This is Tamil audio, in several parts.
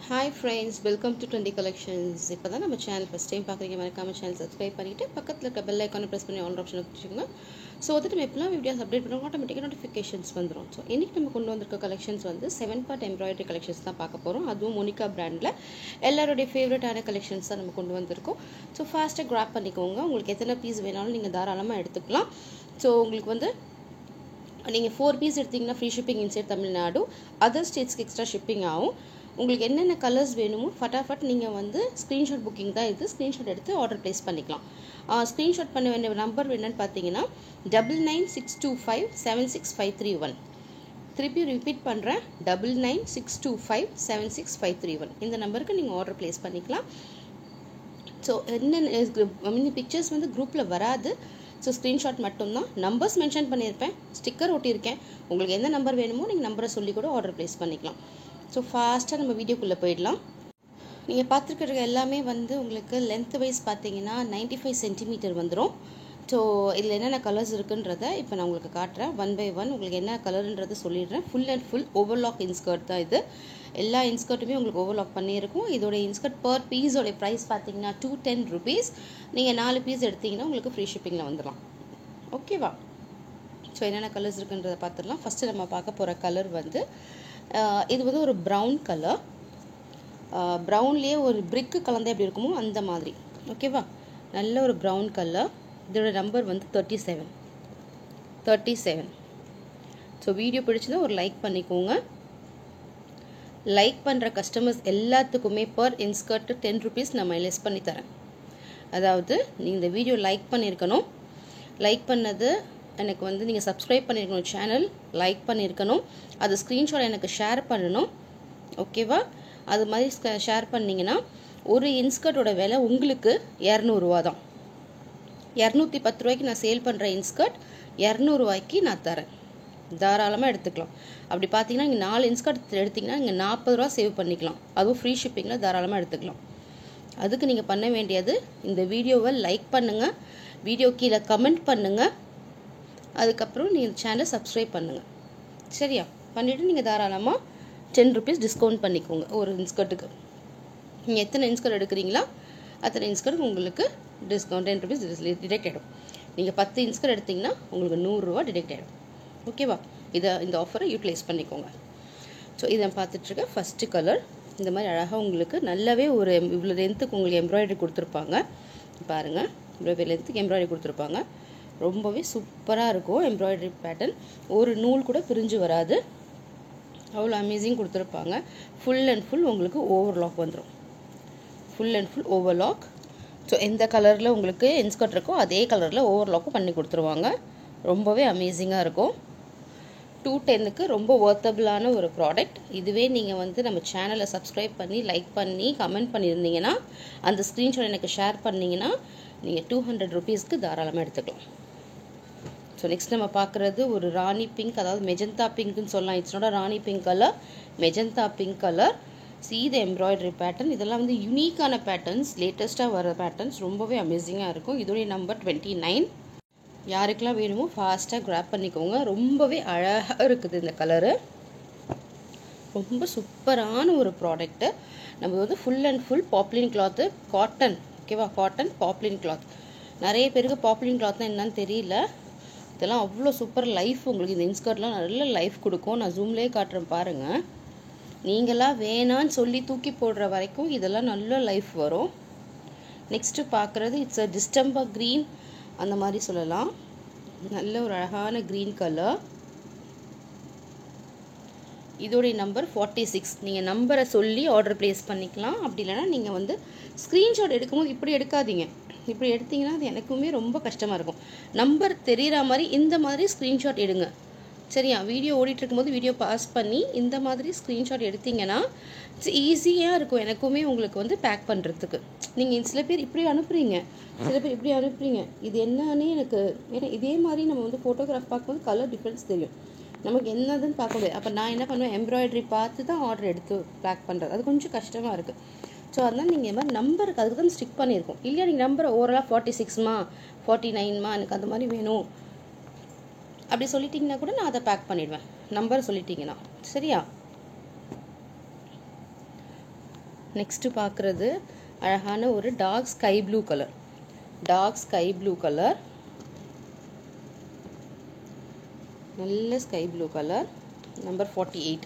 Hi friends, welcome to Trendy Collections. இப்போ தான் நம்ம சேனல் ஃபஸ்ட் டைம் பார்க்குறீங்க, மறக்காம சேனல் சப்ஸ்கிரைப் பண்ணிவிட்டு பக்கத்தில் இருக்க பெல் ஐக்கானை ப்ரெஸ் பண்ணி ஆல் ஆப்ஷன் வச்சுக்கோங்க. ஸோ வந்துட்டு நம்ம எப்போலாம் வீடியோஸ் அப்டேட் பண்ணுவோம் ஆட்டோமேட்டிக்காக நோட்டிஃபிகேஷன்ஸ் வந்துடும். ஸோ இன்றைக்கி நம்ம கொண்டு வந்திருக்க கலெக்ஷன்ஸ் வந்து 7 பார்ட் எம்ப்ராய்டரி கலெக்ஷன்ஸ் தான் பார்க்க போகிறோம். அதுவும் மோனிகா பிராண்டில் எல்லாருடைய ஃபேவரட்டான கலெக்ஷன்ஸ் தான் நம்ம கொண்டு வந்திருக்கோம். ஸோ ஃபாஸ்ட்டாக கிராப் பண்ணிக்கோங்க. உங்களுக்கு எத்தனை பீஸ் வேணாலும் நீங்கள் தாராளமாக எடுத்துக்கலாம். ஸோ உங்களுக்கு வந்து நீங்கள் 4 பீஸ் எடுத்திங்கன்னா free shipping inside Tamil Nadu, other ஸ்டேட்ஸ்க்கு எக்ஸ்ட்ரா ஷிப்பிங் ஆகும். உங்களுக்கு என்னென்ன கலர்ஸ் வேணுமோ ஃபட்டாஃபட் நீங்கள் வந்து ஸ்க்ரீன்ஷாட் புக்கிங் தான் இது, ஸ்க்ரீன்ஷாட் எடுத்து ஆர்டர் ப்ளேஸ் பண்ணிக்கலாம். ஸ்க்ரீன்ஷாட் பண்ண வேண்டிய நம்பர் என்னென்னு பார்த்தீங்கன்னா 9962576531. திருப்பி ரிப்பீட் பண்ணுறேன், 9962576531. இந்த நம்பருக்கு நீங்கள் ஆர்டர் ப்ளேஸ் பண்ணிக்கலாம். ஸோ என்னென்ன பிக்சர்ஸ் வந்து குரூப்பில் வராது. ஸோ ஸ்க்ரீன்ஷாட் மட்டும்தான். நம்பர்ஸ் மென்ஷன் பண்ணியிருப்பேன், ஸ்டிக்கர் ஒட்டியிருக்கேன். உங்களுக்கு எந்த நம்பர் வேணுமோ நீங்கள் நம்பரை சொல்லி கூட ஆர்டர் ப்ளேஸ் பண்ணிக்கலாம். ஸோ ஃபாஸ்ட்டாக நம்ம வீடியோக்குள்ளே போயிடலாம். நீங்கள் பார்த்துருக்கிற எல்லாமே வந்து உங்களுக்கு லென்த் வைஸ் பார்த்தீங்கன்னா 95 சென்டிமீட்டர் வந்துடும். ஸோ இதில் என்னென்ன கலர்ஸ் இருக்குன்றதை இப்போ நான் உங்களுக்கு காட்டுறேன். 1 by 1 உங்களுக்கு என்ன கலருன்றதை சொல்லிடுறேன். Full and full overlock inskirt தான் இது. எல்லா இன்ஸ்கர்ட்டுமே உங்களுக்கு ஓவர்லாக் பண்ணியிருக்கும். இதோட இன்ஸ்கர்ட் பர் பீஸோட ப்ரைஸ் பார்த்தீங்கன்னா 210 rupees. நீங்கள் 4 பீஸ் எடுத்திங்கன்னா உங்களுக்கு ஃப்ரீ ஷிப்பிங்கில் வந்துடலாம். ஓகேவா? ஸோ என்னென்ன கலர்ஸ் இருக்குன்றதை பார்த்துடலாம். ஃபஸ்ட்டு நம்ம பார்க்க போகிற கலர் வந்து இது வந்து ஒரு ப்ரௌன் கலர். ப்ரௌன்லேயே ஒரு பிரிக்கு கலந்து எப்படி இருக்குமோ அந்த மாதிரி. ஓகேவா? நல்ல ஒரு ப்ரௌன் கலர். இதோட நம்பர் வந்து 37. ஸோ வீடியோ பிடிச்சதா ஒரு லைக் பண்ணிக்கோங்க. லைக் பண்ணுற கஸ்டமர்ஸ் எல்லாத்துக்குமே பர் இன்ஸ்கர்ட் 10 rupees நான் லெஸ் பண்ணி தரேன். அதாவது நீங்கள் இந்த வீடியோ லைக் பண்ணியிருக்கணும். லைக் பண்ணது எனக்கு வந்து நீங்கள் சப்ஸ்கிரைப் பண்ணியிருக்கணும், சேனல் லைக் பண்ணியிருக்கணும், அது ஸ்க்ரீன்ஷாட் எனக்கு ஷேர் பண்ணணும். ஓகேவா? அது மாதிரி ஷேர் பண்ணிங்கன்னா ஒரு இன்ஸ்கர்ட்டோட விலை உங்களுக்கு 200 ரூபா தான். 210 ரூபாய்க்கு நான் சேல் பண்ணுற இன்ஸ்கர்ட் 200 ரூபாய்க்கு நான் தரேன். தாராளமாக எடுத்துக்கலாம். அப்படி பார்த்தீங்கன்னா நீங்கள் 4 இன்ஸ்கர்ட் எடுத்திங்கன்னா நீங்கள் 40 ரூபா சேவ் பண்ணிக்கலாம். அதுவும் ஃப்ரீ ஷிப்பிங்கில் தாராளமாக எடுத்துக்கலாம். அதுக்கு நீங்கள் பண்ண வேண்டியது இந்த வீடியோவை லைக் பண்ணுங்கள், வீடியோ கீழே கமெண்ட் பண்ணுங்கள், அதுக்கப்புறம் நீங்கள் சேனலை சப்ஸ்கிரைப் பண்ணுங்கள். சரியா? பண்ணிவிட்டு நீங்கள் தாராளமாக 10 rupees டிஸ்கவுண்ட் பண்ணிக்கோங்க ஒரு இன்ஸ்கர்ட்டுக்கு. நீங்கள் எத்தனை இன்ஸ்கர்ட் எடுக்கிறீங்களா அத்தனை இன்ஸ்கர்ட் உங்களுக்கு டிஸ்கவுண்ட் 10 rupees டிடெக்ட் ஆகிடும். நீங்கள் 10 இன்ஸ்கர்ட் எடுத்திங்கன்னா உங்களுக்கு 100 ரூபா டிடெக்ட் ஆகிடும். ஓகேவா? இந்த ஆஃபரை யூட்டிலைஸ் பண்ணிக்கோங்க. ஸோ இதை பார்த்துட்ருக்க ஃபஸ்ட்டு கலர் இந்த மாதிரி அழகாக உங்களுக்கு நல்லாவே ஒரு இவ்வளோ லென்த்துக்கு உங்களுக்கு எம்ப்ராய்டரி கொடுத்துருப்பாங்க. பாருங்கள், இவ்வளோ லென்த்துக்கு எம்ப்ராய்டரி கொடுத்துருப்பாங்க. ரொம்பவே சூப்பராக இருக்கும் எம்ப்ராய்டரி பேட்டர்ன். ஒரு நூல் கூட பிரிஞ்சு வராது. அவ்வளோ அமேசிங் கொடுத்துருப்பாங்க. ஃபுல் அண்ட் ஃபுல் உங்களுக்கு ஓவர்லாக் வந்துடும். Full and full overlock. So எந்த கலரில் உங்களுக்கு இன்ஸ்கர்ட் இருக்கோ அதே கலரில் ஓவர்லாக்கும் பண்ணி கொடுத்துருவாங்க. ரொம்பவே அமேசிங்காக இருக்கும். 210க்கு ரொம்ப ஒர்த்தபிளான ஒரு ப்ராடக்ட். இதுவே நீங்கள் வந்து நம்ம சேனலை சப்ஸ்கிரைப் பண்ணி லைக் பண்ணி கமெண்ட் பண்ணியிருந்தீங்கன்னா அந்த ஸ்க்ரீன்ஷாட் எனக்கு ஷேர் பண்ணிங்கன்னா நீங்கள் 200 rupeesக்கு தாராளமாக எடுத்துக்கலாம். ஸோ நெக்ஸ்ட் நம்ம பார்க்குறது ஒரு ராணி பிங்க், அதாவது மெஜந்தா பிங்க்னு சொல்லலாம். இட்ஸ்னோட rani pink colour, magenta pink colour. இது எம்ப்ராய்டரி பேட்டர்ன். இதெல்லாம் வந்து யூனிக்கான பேட்டர்ன்ஸ், லேட்டஸ்ட்டாக வர பேட்டர்ன்ஸ். ரொம்பவே அமேசிங்காக இருக்கும். இதோடைய நம்பர் 29. யாருக்கெல்லாம் வேணுமோ ஃபாஸ்ட்டாக கிராப் பண்ணிக்கோங்க. ரொம்பவே அழகாக இருக்குது இந்த கலரு. ரொம்ப சூப்பரான ஒரு ப்ராடக்ட்டு. நம்ம வந்து full and full poplin cloth, cotton. ஓகேவா? Cotton poplin cloth. நிறைய பேருக்கு பாப்லின் கிளாத்னா என்னன்னு தெரியல. இதெல்லாம் அவ்வளோ சூப்பர் லைஃப். உங்களுக்கு இந்த இன்ஸ்கர்ட்லாம் நல்ல லைஃப் கொடுக்கும். நான் ஜூம்லேயே காட்டுறேன் பாருங்கள். நீங்களாம் வேணான்னு சொல்லி தூக்கி போடுற வரைக்கும் இதெல்லாம் நல்ல லைஃப் வரும். நெக்ஸ்ட்டு பார்க்குறது இட்ஸ் அ டிஸ்டம்பர் க்ரீன், அந்த மாதிரி சொல்லலாம். நல்ல ஒரு அழகான க்ரீன் கலர். இதோடைய நம்பர் 46. நீங்கள் நம்பரை சொல்லி ஆர்டர் ப்ளேஸ் பண்ணிக்கலாம். அப்படி இல்லைனா நீங்கள் வந்து ஸ்க்ரீன்ஷாட் எடுக்கும்போது இப்படி எடுக்காதீங்க. இப்படி எடுத்திங்கன்னா அது எனக்குமே ரொம்ப கஷ்டமாக இருக்கும். நம்பர் தெரிகிற மாதிரி இந்த மாதிரி ஸ்க்ரீன்ஷாட் எடுங்க. சரியா? வீடியோ ஓடிட்டுருக்கும்போது வீடியோ பாஸ் பண்ணி இந்த மாதிரி ஸ்க்ரீன்ஷாட் எடுத்திங்கன்னா ஈஸியாக இருக்கும் எனக்குமே உங்களுக்கு வந்து பேக் பண்ணுறதுக்கு. நீங்கள் சில பேர் இப்படி அனுப்புகிறீங்க, சில பேர் இப்படி அனுப்புகிறீங்க. இது என்னன்னே எனக்கு ஏன்னா இதே மாதிரி நம்ம வந்து ஃபோட்டோகிராஃப் பார்க்கும்போது கலர் டிஃப்ரென்ஸ் தெரியும். நமக்கு என்னதுன்னு பார்க்க முடியாது. அப்போ நான் என்ன பண்ணுவேன், எம்ப்ராய்டரி பார்த்து தான் ஆர்டர் எடுத்து பேக் பண்ணுறது. அது கொஞ்சம் கஷ்டமாக இருக்குது. ஸோ அதனால் நீங்கள் இந்த மாதிரி நம்பருக்கு அதுக்கு தான் ஸ்டிக் பண்ணியிருக்கோம். இல்லையா நீங்கள் நம்பரை ஓவராலாக 46மா 49மா எனக்கு அந்த மாதிரி வேணும் அப்படி சொல்லிட்டிங்கன்னா கூட நான் அதை பேக் பண்ணிடுவேன். நம்பர் சொல்லிட்டீங்கன்னா. சரியா? நெக்ஸ்ட்டு பார்க்குறது அழகான ஒரு dark sky blue colour. Dark sky blue colour, நல்ல ஸ்கை ப்ளூ கலர், நம்பர் 48.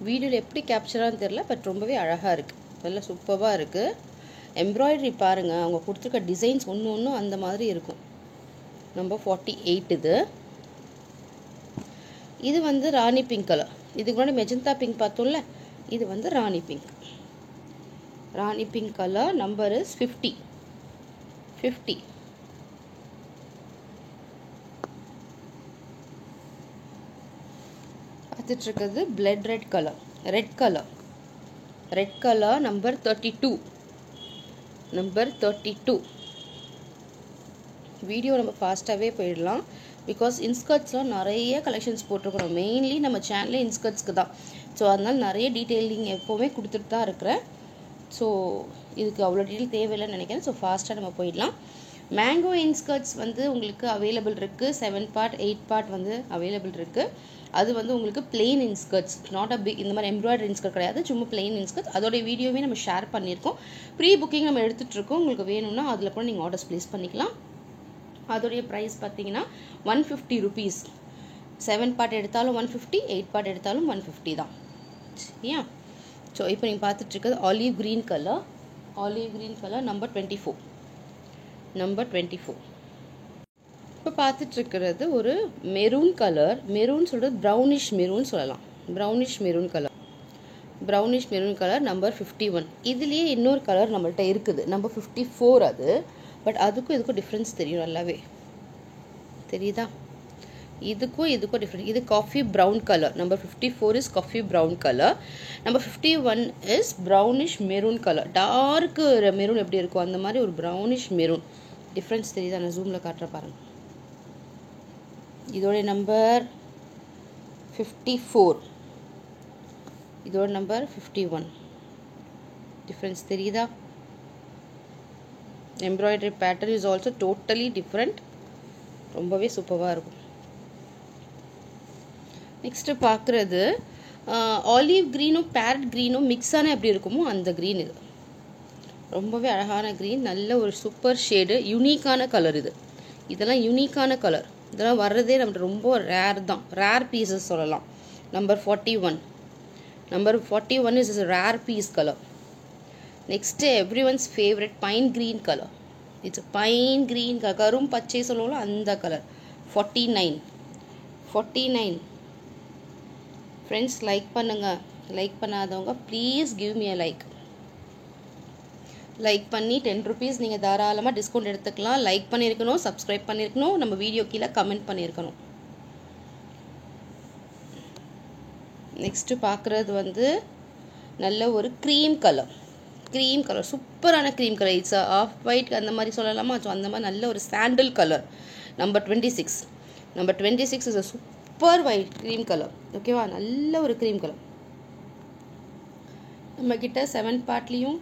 வீடியோவில் எப்படி கேப்சரான்னு தெரில, பட் ரொம்பவே அழகாக இருக்குது, நல்லா சூப்பராக இருக்குது. எம்ப்ராய்டரி பாருங்கள், அவங்க கொடுத்துருக்க டிசைன்ஸ் ஒன்று ஒன்றும் அந்த மாதிரி இருக்கும். நம்பர் 48 இது. இது வந்து ராணி பிங்க் கலர். இதுக்கு முன்னாடி மெஜந்தா பிங்க் பார்த்தோம்ல, இது வந்து rani pink. Rani pink colour, number is 50. பார்த்துட்டு இருக்கிறது blood red colour. Red colour number 32. Video நம்ம ஃபாஸ்ட்டாகவே போயிடலாம், பிகாஸ் இன்ஸ்கர்ட்ஸ்லாம் நிறைய கலெக்ஷன்ஸ் போட்டிருக்கிறோம். மெயின்லி நம்ம சேனலே இன்ஸ்கர்ட்ஸ்க்கு தான். ஸோ அதனால் நிறைய டீட்டெயிலிங் எப்போவுமே கொடுத்துட்டு தான் இருக்கிறேன். ஸோ இதுக்கு அவ்வளோ டீட்டெயில் தேவையில்லைன்னு நினைக்கிறேன். ஸோ ஃபாஸ்ட்டாக நம்ம போயிடலாம். மேங்கோ இன்ஸ்கர்ட்ஸ் வந்து உங்களுக்கு அவைலபிள் இருக்குது. 7 பார்ட் 8 பார்ட் வந்து அவைலபிள் இருக்குது. அது வந்து உங்களுக்கு plain inskirts, not a big, இந்த மாதிரி எம்ப்ராய்டரி இன்ஸ்கர்ட் கிடையாது, சும்மா பிளெயின் இன்ஸ்கர்ட்ஸ். அதோடைய வீடியோவே நம்ம ஷேர் பண்ணியிருக்கோம். ப்ரீ புக்கிங் நம்ம எடுத்துகிட்ருக்கோம். உங்களுக்கு வேணும்னா அதில் கூட நீங்கள் ஆர்டர்ஸ் ப்ளேஸ் பண்ணிக்கலாம். அதோடைய ப்ரைஸ் பார்த்தீங்கன்னா 150 ருபீஸ். 7 பார்ட் எடுத்தாலும் 150, 8 பார்ட் எடுத்தாலும் 150 தான். சரியா? ஸோ இப்போ நீங்கள் பார்த்துட்ருக்கிறது ஆலிவ் க்ரீன் கலர். நம்பர் 24. இப்போ பார்த்துட்ருக்கிறது ஒரு மெரூன் கலர். மெரூன் சொல்கிறது ப்ரௌனிஷ் மெரூன் சொல்லலாம். Brownish maroon colour number 51. இதுலேயே இன்னொரு கலர் நம்மள்கிட்ட இருக்குது, நம்பர் 54 அது. பட் அதுக்கும் இதுக்கும் டிஃப்ரென்ஸ் தெரியும், நல்லாவே தெரியுதா? இதுக்கும் டிஃப்ரெண்ட். இது coffee brown colour. Number 54 is coffee brown colour. Number 51 is brownish maroon colour. Dark maroon எப்படி இருக்கும் அந்த மாதிரி ஒரு ப்ரௌனிஷ் மெரூன். டிஃப்ரென்ஸ் தெரியுதா? நான் ஜூமில் காட்டுற பாருங்கள். இதோடைய நம்பர் 54, இதோட நம்பர் 51. டிஃப்ரென்ஸ் தெரியுதா? Embroidery pattern is also totally different. ரொம்பவே சூப்பராக இருக்கும். நெக்ஸ்ட்டு பார்க்குறது ஆலிவ் க்ரீனும் பேரட் க்ரீனும் மிக்ஸான எப்படி இருக்குமோ அந்த க்ரீன். இது ரொம்பவே அழகான க்ரீன், நல்ல ஒரு சூப்பர் ஷேடு, யூனிக்கான கலர். இதெல்லாம் யூனிக்கான கலர். இதெல்லாம் வர்றதே நம்மகிட்ட ரொம்ப ரேர் தான், ரேர் பீசஸ் சொல்லலாம். Number 41 is rare piece colour. Next everyone's favourite pine green colour. It's pine green colour, கரும் பச்சை சொல்லுவோம் அந்த கலர். 49. ஃப்ரெண்ட்ஸ் லைக் பண்ணுங்கள். லைக் பண்ணாதவங்க please give me a like பண்ணி 10 ருபீஸ் நீங்கள் தாராளமாக டிஸ்கவுண்ட் எடுத்துக்கலாம். லைக் பண்ணியிருக்கணும், சப்ஸ்கிரைப் பண்ணியிருக்கணும், நம்ம வீடியோ கீழே கமெண்ட் பண்ணியிருக்கணும். நெக்ஸ்ட்டு பார்க்குறது வந்து நல்ல ஒரு க்ரீம் கலர், சூப்பரான cream colour. It's off white அந்த மாதிரி சொல்லலாமா? ஸோ அந்த மாதிரி நல்ல ஒரு sandal colour. Number 26 is a super white cream colour. ஓகேவா? நல்ல ஒரு க்ரீம் கலர். நம்மக்கிட்ட 7 பார்ட்லேயும்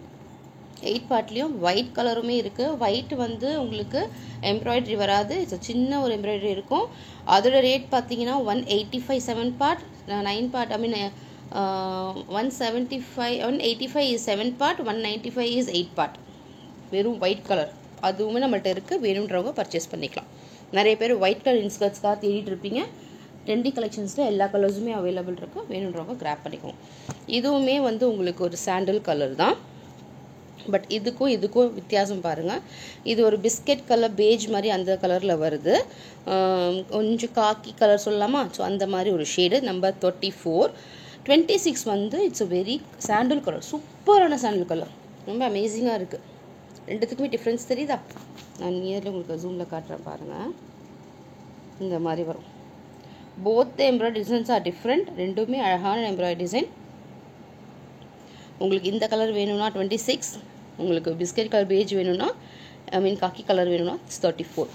8 பார்ட்லேயும் ஒயிட் கலருமே இருக்குது. ஒயிட் வந்து உங்களுக்கு எம்ப்ராய்டரி வராது, இட்ஸ் சின்ன ஒரு எம்ப்ராய்டரி இருக்கும். அதோட ரேட் பார்த்தீங்கன்னா 185 7 part, 9 part, 185 is 7 part, 195 is 8 part. வெறும் ஒயிட் கலர் அதுவுமே நம்மள்ட்ட இருக்குது. வேணுன்றவங்க பர்ச்சேஸ் பண்ணிக்கலாம். நிறைய பேர் ஒயிட் கலர் இன்ஸ்கர்ட்ஸ்க்காக தேடிட்டு இருப்பீங்க. ட்ரெண்டி கலெக்ஷன்ஸில் எல்லா கலர்ஸுமே அவைலபிள் இருக்குது. வேணுன்றவங்க கிராப் பண்ணிக்கோங்க. இதுவுமே வந்து உங்களுக்கு ஒரு சாண்டில் கலர் தான். பட் இதுக்கும் வித்தியாசம் பாருங்கள். இது ஒரு பிஸ்கெட் கலர், பேஜ் மாதிரி அந்த கலரில் வருது. கொஞ்சம் காக்கி கலர் சொல்லலாமா? ஸோ அந்த மாதிரி ஒரு ஷேடு. நம்பர் 34. 26 வந்து இட்ஸ் வெரி சாண்டில் கலர், சூப்பரான சாண்டில் கலர், ரொம்ப அமேசிங்காக இருக்குது. ரெண்டுத்துக்குமே டிஃப்ரென்ஸ் தெரியுதா? நான் நியர்லி உங்களுக்கு ஜூமில் காட்டுறேன் பாருங்கள். இந்த மாதிரி வரும். Both embroidery designs are different. ரெண்டுமே அழகான எம்ப்ராய்டரி டிசைன். உங்களுக்கு இந்த கலர் வேணும்னா 26, உங்களுக்கு பிஸ்கெட் கலர் பேஜ் வேணும்னா காக்கி கலர் வேணும்னா 34.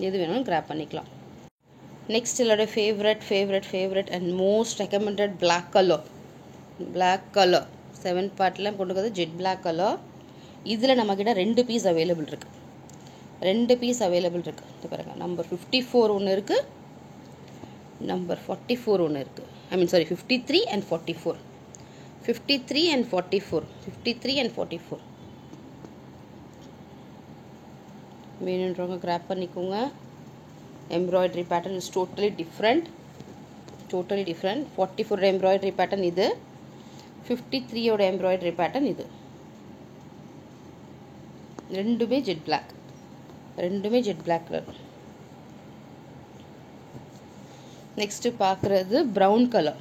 எது வேணும்னு கிராப் பண்ணிக்கலாம். நெக்ஸ்ட் என்னோட favourite and most recommended black colour 7 பார்ட்டில் கொண்டு வந்து ஜெட் பிளாக் கலர். இதில் நம்மக்கிட்ட 2 பீஸ் அவைலபிள் இருக்குது. இது பாருங்கள். நம்பர் 54 ஒன்று இருக்குது, நம்பர் 44 ஒன்று இருக்குது. 53 and 44. 53 and 44. 53 and 44. வேணுன்றவங்க கிராப் பண்ணிக்கோங்க. Embroidery pattern is totally different. 44 embroidery pattern இது. 53 ஓட எம்ப்ராய்டரி பேட்டர்ன் இது. ரெண்டுமே ஜெட் பிளாக். கலர். நெக்ஸ்ட் பார்க்குறது ப்ரௌன் கலர்.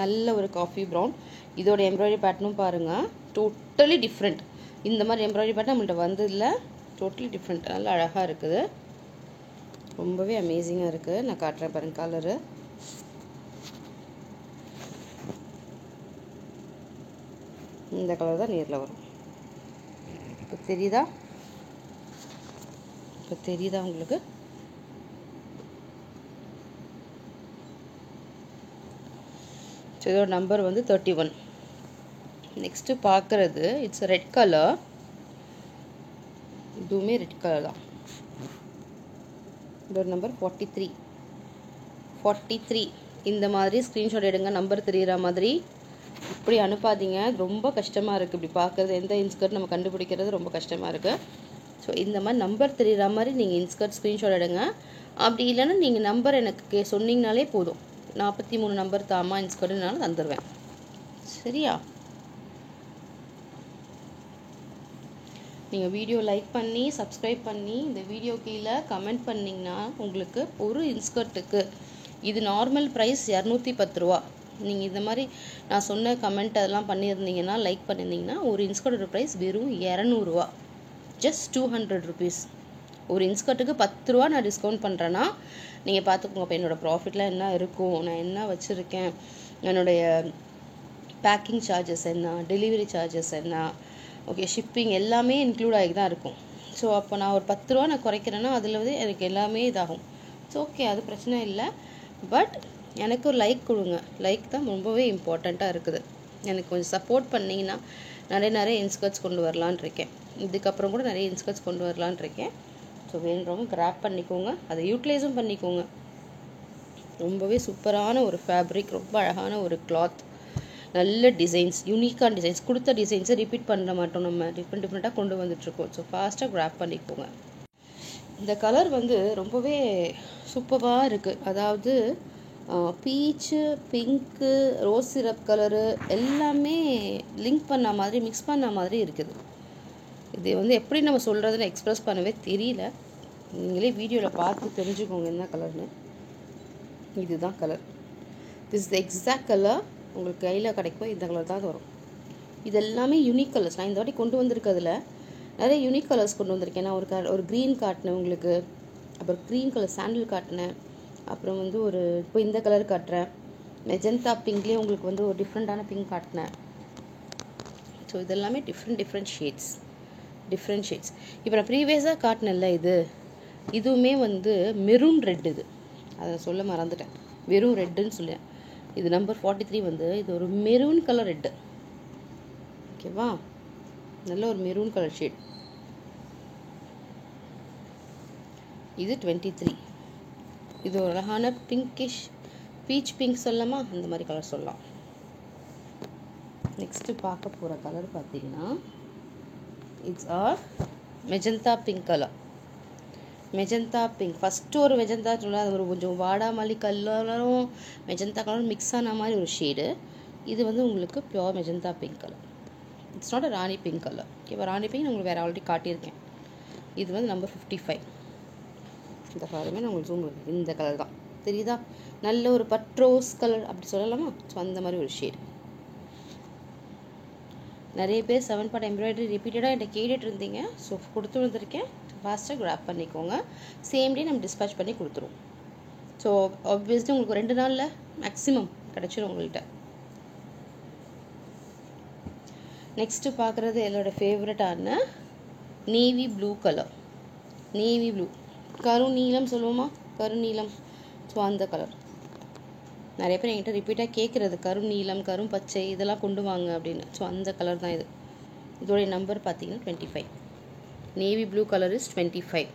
நல்ல ஒரு காஃபி ப்ரௌன். இதோட எம்ப்ராய்டரி பேட்டர்னும் பாருங்கள், டோட்டலி டிஃப்ரெண்ட். இந்த மாதிரி எம்ப்ராய்டரி பேட்டர்ன் நம்மள்ட்ட வந்ததில்லை. Totally different. நல்லா அழகாக இருக்குது. ரொம்பவே அமேசிங்காக இருக்குது. நான் காட்டுறேன் பாருங்கள் கலரு. இந்த கலர் தான் நேரில் வரும். இப்போ தெரியுதா உங்களுக்கு? ஸோ இதோட நம்பர் வந்து 31. நெக்ஸ்ட்டு பார்க்குறது இட்ஸ் ரெட் கலர். இதுவுமே ரெட் கலர் தான். இதோட நம்பர் 43. இந்த மாதிரி ஸ்க்ரீன்ஷாட் எடுங்க. நம்பர் தெரிகிற மாதிரி. இப்படி அனுப்பாதீங்க, ரொம்ப கஷ்டமாக இருக்குது. இப்படி பார்க்குறது எந்த இன்ஸ்கர்ட் நம்ம கண்டுபிடிக்கிறது ரொம்ப கஷ்டமாக இருக்குது. ஸோ இந்த மாதிரி நம்பர் தெரிகிற மாதிரி நீங்கள் இன்ஸ்கர்ட் ஸ்க்ரீன்ஷாட் எடுங்க. அப்படி இல்லைன்னா நீங்கள் நம்பர் எனக்கு சொன்னீங்கனாலே போதும். 43 நம்பர் தாமா இன்ஸ்கர்ட்னாலும் தந்துடுவேன். சரியா? நீங்கள் வீடியோ லைக் பண்ணி சப்ஸ்கிரைப் பண்ணி இந்த வீடியோ கீழே கமெண்ட் பண்ணிங்கன்னா உங்களுக்கு ஒரு இன்ஸ்கர்ட்டுக்கு இது நார்மல் ப்ரைஸ் 210 ரூபா. நீங்கள் இந்த மாதிரி நான் சொன்ன கமெண்ட் அதெல்லாம் பண்ணியிருந்தீங்கன்னா, லைக் பண்ணியிருந்தீங்கன்னா, ஒரு இன்ஸ்கர்ட்டோட ப்ரைஸ் வெறும் 200 ரூபா. Just 200 rupees. ஒரு இன்ஸ்கர்ட்டுக்கு 10 ரூபா நான் டிஸ்கவுண்ட் பண்ணுறேன்னா நீங்கள் பார்த்துக்கோங்க. இப்போ என்னோடய ப்ராஃபிட்லாம் என்ன இருக்கும், நான் என்ன வச்சுருக்கேன், என்னுடைய பேக்கிங் சார்ஜஸ் என்ன, டெலிவரி சார்ஜஸ் என்ன, ஓகே ஷிப்பிங் எல்லாமே இன்க்ளூட் ஆகி தான் இருக்கும். ஸோ அப்போ நான் ஒரு 10 ரூபா நான் குறைக்கிறேன்னா அதில் வந்து எனக்கு எல்லாமே இதாகும். ஸோ ஓகே, அது பிரச்சனை இல்லை. பட் எனக்கு ஒரு லைக் கொடுங்க. லைக் தான் ரொம்பவே இம்பார்ட்டண்ட்டாக இருக்குது. எனக்கு கொஞ்சம் சப்போர்ட் பண்ணிங்கன்னா நிறைய இன்ஸ்கர்ட்ஸ் கொண்டு வரலான் இருக்கேன். இதுக்கப்புறம் கூட நிறைய இன்ஸ்கர்ட்ஸ் கொண்டு வரலான் இருக்கேன். ஸோ வேணுறவங்க கிராப் பண்ணிக்கோங்க, அதை யூட்டிலைஸும் பண்ணிக்கோங்க. ரொம்பவே சூப்பரான ஒரு ஃபேப்ரிக், ரொம்ப அழகான ஒரு கிளாத், நல்ல டிசைன்ஸ், யூனிக்கான டிசைன்ஸ். கொடுத்த டிசைன்ஸை ரிப்பீட் பண்ண மாட்டோம், நம்ம டிஃப்ரெண்ட்டாக கொண்டு வந்துட்டுருக்கோம். ஸோ ஃபாஸ்ட்டாக கிராப் பண்ணிக்கோங்க. இந்த கலர் வந்து ரொம்பவே சூப்பராக இருக்குது. அதாவது beach, pink, rose syrup colour எல்லாமே லிங்க் பண்ண மாதிரி, மிக்ஸ் பண்ண மாதிரி இருக்குது. இது வந்து எப்படி நம்ம சொல்கிறதுன்னு எக்ஸ்ப்ரெஸ் பண்ணவே தெரியல. நீங்களே வீடியோவில் பார்த்து தெரிஞ்சுக்கோங்க என்ன கலர்னு. இதுதான் colour. This the exact colour உங்களுக்கு கையில் கிடைக்கும். இந்த கலர் தான் வரும். இது எல்லாமே யூனிக் கலர்ஸ். நான் இந்த வாட்டி கொண்டு வந்திருக்கிறதுல நிறைய யூனிக் கலர்ஸ் கொண்டு வந்திருக்கேன். நான் ஒரு க்ரீன் காட்டினேன் உங்களுக்கு, அப்புறம் க்ரீன் கலர் சாண்டில் காட்டினேன், அப்புறம் வந்து இப்போ இந்த கலர் காட்டுறேன். மெஜந்தா பிங்க்லேயே உங்களுக்கு வந்து ஒரு டிஃப்ரெண்ட்டான பிங்க் காட்டினேன். ஸோ இதெல்லாமே டிஃப்ரெண்ட் ஷேட்ஸ். இப்போ நான் ப்ரீவியஸாக காட்டினேன்ல, இதுவுமே வந்து மெரூன் ரெட். இது அதை சொல்ல மறந்துட்டேன். வெறும் ரெட்டுன்னு சொல்லேன். இது நம்பர் 43 வந்து இது ஒரு மெரூன் கலர் ரெட்டு. ஓகேவா? நல்ல ஒரு மெரூன் கலர் ஷேட். இது 23. இது ஒரு அழகான பிங்கிஷ் பீச் பிங்க் சொல்லலாமா, அந்த மாதிரி கலர் சொல்லலாம். நெக்ஸ்ட்டு பார்க்க போகிற கலர் பார்த்தீங்கன்னா it's magenta pink colour. Magenta pink first ஒரு மெஜந்தா சொல்ல, அது ஒரு கொஞ்சம் வாடாமல்லி கலரும் மெஜந்தா கலரும் மிக்ஸ் ஆன மாதிரி ஒரு ஷேடு. இது வந்து உங்களுக்கு pure magenta pink colour. It's not a Rani pink colour. ஓகேவா? ராணி பிங்க் உங்களுக்கு வேறு ஆல்ரெடி காட்டியிருக்கேன். இது வந்து நம்பர் 55. இந்த கலருமே நான் உங்களுக்கு ஜூம் பண்ணுறேன். இந்த கலர் தான் தெரியுதா? நல்ல ஒரு பட்ரோஸ் கலர் அப்படி சொல்லலாமா? ஸோ அந்த மாதிரி ஒரு ஷேடு. நிறைய பேர் 7 பார்ட் எம்ப்ராய்டரி ரிப்பீட்டடாக என்கிட்ட கேட்டுட்டு இருந்தீங்க. ஸோ கொடுத்து வந்திருக்கேன். ஃபாஸ்ட்டாக கிராப் பண்ணிக்கோங்க. சேம் டே நம்ம டிஸ்பேச் பண்ணி கொடுத்துருவோம். ஸோ ஆப்வியஸ்லி உங்களுக்கு 2 நாளில் மேக்ஸிமம் கிடச்சிடும் உங்கள்கிட்ட. நெக்ஸ்ட்டு பார்க்குறது என்னோடய ஃபேவரட்டான navy blue colour. Navy blue, கருநீலம் சொல்லுவோமா, கருநீலம். ஸோ அந்த கலர் நிறைய பேர் என்கிட்ட ரிப்பீட்டாக கேட்குறது, கருநீலம், கரும் பச்சை இதெல்லாம் கொண்டு வாங்க அப்படின்னு. ஸோ அந்த கலர் தான் இது. இதோடைய நம்பர் பார்த்தீங்கன்னா 25. Navy blue colour is 25.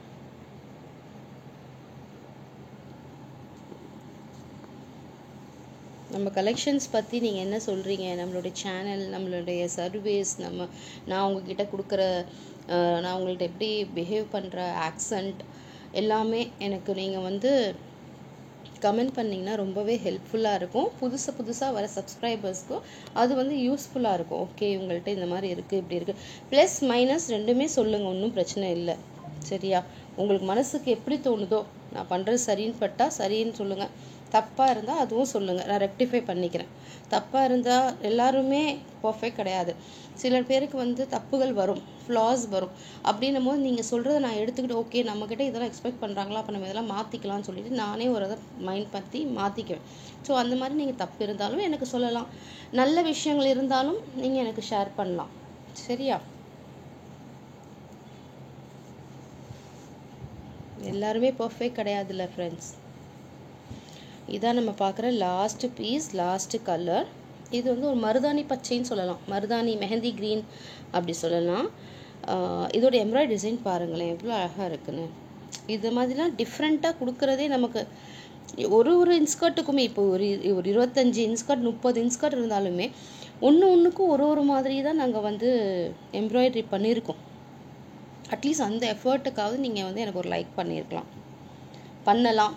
நம்ம கலெக்ஷன்ஸ் பற்றி நீங்கள் என்ன சொல்கிறீங்க, நம்மளுடைய சேனல், நம்மளுடைய சர்வீஸ், நான் உங்ககிட்ட கொடுக்குற நான் உங்கள்கிட்ட எப்படி பிஹேவ் பண்ணுற ஆக்சண்ட் எல்லாமே எனக்கு நீங்கள் வந்து கமெண்ட் பண்ணிங்கன்னா ரொம்பவே ஹெல்ப்ஃபுல்லாக இருக்கும். புதுசாக வர சப்ஸ்கிரைபர்ஸ்க்கும் அது வந்து யூஸ்ஃபுல்லாக இருக்கும். ஓகே, உங்கள்கிட்ட இந்த மாதிரி இருக்குது, இப்படி இருக்குது, ப்ளஸ் மைனஸ் ரெண்டுமே சொல்லுங்கள், ஒன்றும் பிரச்சனை இல்லை. சரியா? உங்களுக்கு மனசுக்கு எப்படி தோணுதோ, நான் பண்ணுறது சரின்னு பட்டால் சரின்னு சொல்லுங்கள், தப்பாக இருந்தால் அதுவும் சொல்லுங்கள், நான் ரெக்டிஃபை பண்ணிக்கிறேன். தப்பாக இருந்தால் எல்லாருமே பர்ஃபெக்ட் கிடையாது. சில பேருக்கு வந்து தப்புகள் வரும், ஃப்ளாஸ் வரும். அப்படின்னும் போது நீங்கள் சொல்கிறத நான் எடுத்துக்கிட்டு ஓகே நம்மக்கிட்ட இதெல்லாம் எக்ஸ்பெக்ட் பண்ணுறாங்களா, அப்போ நம்ம இதெல்லாம் மாற்றிக்கலாம்னு சொல்லிட்டு நானே ஒரு இதை மைண்ட் பற்றி மாற்றிக்குவேன். ஸோ அந்த மாதிரி நீங்கள் தப்பு இருந்தாலும் எனக்கு சொல்லலாம், நல்ல விஷயங்கள் இருந்தாலும் நீங்கள் எனக்கு ஷேர் பண்ணலாம். சரியா? எல்லாருமே பர்ஃபெக்ட் கிடையாதுல்ல ஃப்ரெண்ட்ஸ். இதான் நம்ம பார்க்குற லாஸ்ட் பீஸ், லாஸ்ட் கலர். இது வந்து ஒரு மருதாணி பச்சைன்னு சொல்லலாம், மருதாணி மெஹந்தி க்ரீன் அப்படி சொல்லலாம். இதோட எம்ப்ராய்டரி டிசைன் பாருங்களேன் எவ்வளோ அழகாக இருக்குன்னு. இது மாதிரிலாம் டிஃப்ரெண்ட்டாக கொடுக்குறதே நமக்கு ஒரு இன்ஸ்கர்ட்டுக்குமே இப்போ ஒரு 25 இன்ஸ்கர்ட் 30 இன்ஸ்கர்ட் இருந்தாலுமே ஒன்றுக்கும் ஒரு மாதிரி தான் நாங்கள் வந்து எம்ப்ராய்டரி பண்ணியிருக்கோம். அட்லீஸ்ட் அந்த எஃபர்ட்டுக்காவது நீங்கள் வந்து எனக்கு ஒரு லைக் பண்ணலாம்.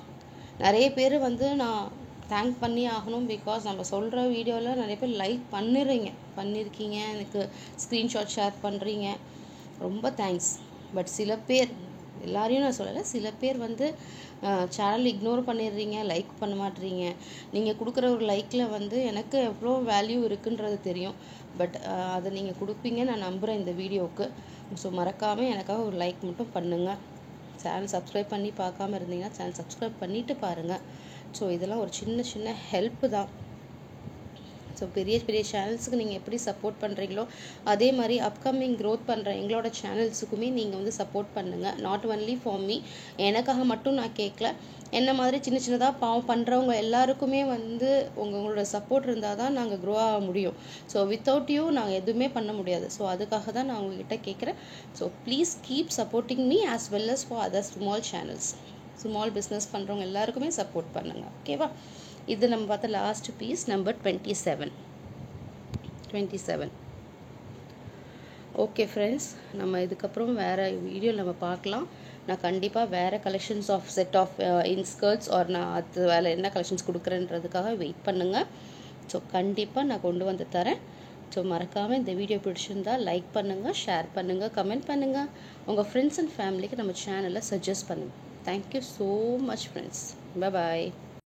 நிறைய பேர் வந்து நான் தேங்க் பண்ணி ஆகணும். பிகாஸ் நம்ம சொல்கிற வீடியோவில் நிறைய பேர் லைக் பண்ணியிருக்கீங்க, எனக்கு ஸ்க்ரீன்ஷாட் ஷேர் பண்ணுறீங்க, ரொம்ப தேங்க்ஸ். பட் சில பேர், எல்லாரையும் நான் சொல்லலை, சில பேர் வந்து சேனல் இக்னோர் பண்ணிடுறீங்க, லைக் பண்ண மாட்டேறீங்க. நீங்கள் கொடுக்குற ஒரு லைக்கில் வந்து எனக்கு எவ்வளோ வேல்யூ இருக்குன்றது தெரியும். பட் அதை நீங்கள் கொடுப்பீங்க நான் நம்புகிறேன் இந்த வீடியோவுக்கு. ஸோ மறக்காமல் எனக்காக ஒரு லைக் மட்டும் பண்ணுங்கள். சேனல் சப்ஸ்கிரைப் பண்ணி பார்க்காம இருந்தீங்கன்னா சேனல் சப்ஸ்கிரைப் பண்ணிவிட்டு பாருங்கள். ஸோ இதெல்லாம் ஒரு சின்ன ஹெல்ப்பு தான். ஸோ பெரிய சேனல்ஸுக்கு நீங்கள் எப்படி சப்போர்ட் பண்ணுறீங்களோ அதே மாதிரி அப்கமிங் க்ரோத் பண்ணுற எங்களோட சேனல்ஸுக்குமே நீங்கள் வந்து சப்போர்ட் பண்ணுங்கள். நாட் ஒன்லி ஃபார் மீ, எனக்காக மட்டும் நான் கேட்கல, என்ன மாதிரி சின்னதாக பாவம் பண்ணுறவங்க எல்லாருக்குமே வந்து உங்களோட சப்போர்ட் இருந்தால் தான் நாங்கள் க்ரோ ஆக முடியும். ஸோ வித்தவுட் யூ நாங்கள் எதுவுமே பண்ண முடியாது. ஸோ அதுக்காக தான் நான் உங்ககிட்ட கேட்குறேன். So please keep supporting me as well as for other small channels. Small business பண்ணுறவங்க எல்லாருக்குமே சப்போர்ட் பண்ணுங்கள். ஓகேவா? இது நம்ம பார்த்த last piece number 27. Okay friends, நம்ம இதுக்கப்புறம் வேறு வீடியோவில் நம்ம பார்க்கலாம். நான் கண்டிப்பாக வேறு collections of set of inskirts நான் அது வேறு என்ன கலெக்ஷன்ஸ் கொடுக்குறேன்றதுக்காக வெயிட் பண்ணுங்கள். ஸோ கண்டிப்பாக நான் கொண்டு வந்து தரேன். ஸோ மறக்காமல் இந்த வீடியோ பிடிச்சிருந்தால் லைக் பண்ணுங்கள், ஷேர் பண்ணுங்கள், கமெண்ட் பண்ணுங்கள், உங்கள் ஃப்ரெண்ட்ஸ் அண்ட் ஃபேமிலிக்கு நம்ம சேனலை சஜஸ்ட் பண்ணுங்கள். Thank you so much friends. பாய்.